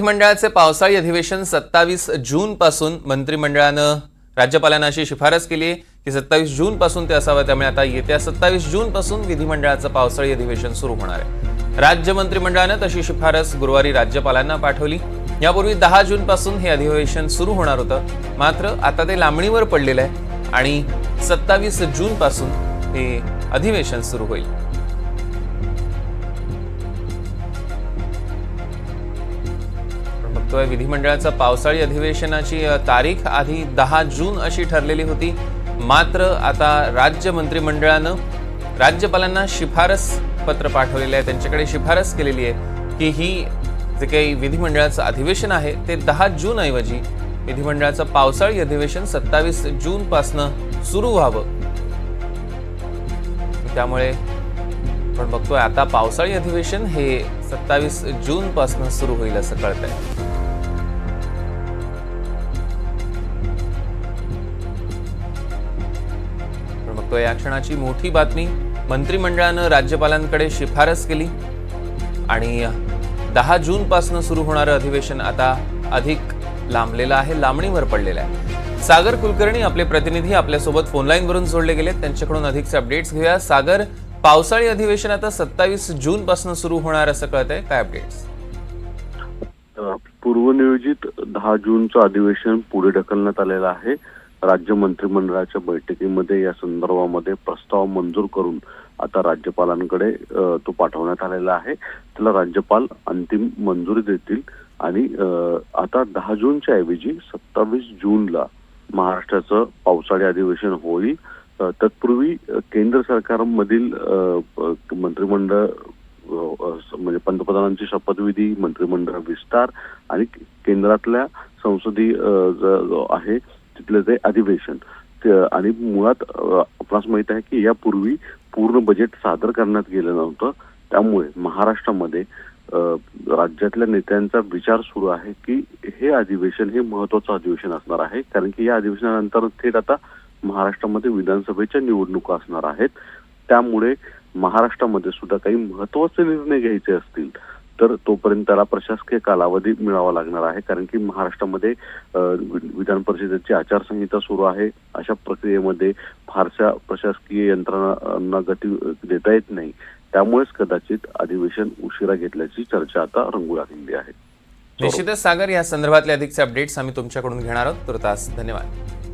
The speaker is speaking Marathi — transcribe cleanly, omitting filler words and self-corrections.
मंडळाचे पावसाळी अधिवेशन 27 जून पासून मंत्रिमंडळानं राज्यपालांना अशी शिफारस केली आहे की 27 जून पासून ते असावं। त्यामुळे आता येत्या 27 जून पासून विधिमंडळाचं पावसाळी अधिवेशन सुरू होणार आहे। राज्य मंत्रिमंडळानं तशी शिफारस गुरुवारी राज्यपालांना पाठवली। यापूर्वी 10 जून पासून हे अधिवेशन सुरू होणार होतं, मात्र आता ते लांबणीवर पडलेलं आहे आणि 27 जून पासून हे अधिवेशन सुरू होईल। बघतोय विधिमंडळाचं पावसाळी अधिवेशनाची तारीख आधी 10 जून अशी ठरलेली होती, मात्र आता राज्य मंत्रिमंडळानं राज्यपालांना शिफारस पत्र पाठवलेलं आहे। त्यांच्याकडे शिफारस केलेली आहे की ही जे काही विधिमंडळाचं अधिवेशन आहे ते 10 जून ऐवजी विधिमंडळाचं पावसाळी अधिवेशन 27 जून पासून सुरू व्हावं। त्यामुळे आपण बघतोय आता पावसाळी अधिवेशन हे 27 जून पासून सुरू होईल असं कळतंय। तो या क्षणाची मोठी बातमी, मंत्रिमंडळानं राज्यपालांकडे शिफारस केली आणि 10 जून पासून सुरू होणारं अधिवेशन आता अधिक लांबलेलं आहे, लांबणीवर पडलेलं आहे। सागर कुलकर्णी आपले प्रतिनिधी आपल्यासोबत फोनलाईन वरून जोडले गेलेत, त्यांच्याकडून अधिकचे अपडेट्स घेऊया। सागर, पावसाळी अधिवेशन आता 27 जून पासून सुरू होणार असं कळतंय, काय अपडेट्स? पूर्वनियोजित 10 जूनचं अधिवेशन पुढे ढकलण्यात आलेलं आहे। राज्य मंत्रिमंडळाच्या बैठकीमध्ये या संदर्भामध्ये प्रस्ताव मंजूर करून आता राज्यपालांकडे तो पाठवण्यात आलेला आहे। त्याला राज्यपाल अंतिम मंजुरी देतील आणि आता 10 जूनच्या ऐवजी 27 जूनला महाराष्ट्राचं पावसाळी अधिवेशन होईल। तत्पूर्वी केंद्र सरकारमधील मंत्रिमंडळ म्हणजे पंतप्रधानांची शपथविधी, मंत्रिमंडळ विस्तार आणि केंद्रातल्या संसदीय आहे तिथलं ते अधिवेशन आणि मुळात आपणास माहित आहे की यापूर्वी पूर्ण बजेट सादर करण्यात गेलं नव्हतं। त्यामुळे महाराष्ट्रामध्ये राज्यातल्या नेत्यांचा विचार सुरू आहे की हे अधिवेशन हे महत्वाचं अधिवेशन असणार आहे, कारण की या अधिवेशनानंतर थेट आता महाराष्ट्रामध्ये विधानसभेच्या निवडणुका असणार आहेत। त्यामुळे महाराष्ट्रामध्ये सुद्धा काही महत्वाचे निर्णय घ्यायचे असतील तर तोपर्यंत त्याला प्रशासकीय कालावधी मिळावा लागणार आहे, कारण की महाराष्ट्रामध्ये विधान परिषदेची आचारसंहिता सुरू आहे। अशा प्रक्रियेमध्ये फारशा प्रशासकीय यंत्रणांना गती देता येत नाही। त्यामुळेच कदाचित अधिवेशन उशिरा घेतल्याची चर्चा आता रंगू लागलेली आहे। निश्चितच सागर, या संदर्भातले अधिकचे अपडेट्स आम्ही तुमच्याकडून घेणार आहोत। तुर्तास धन्यवाद।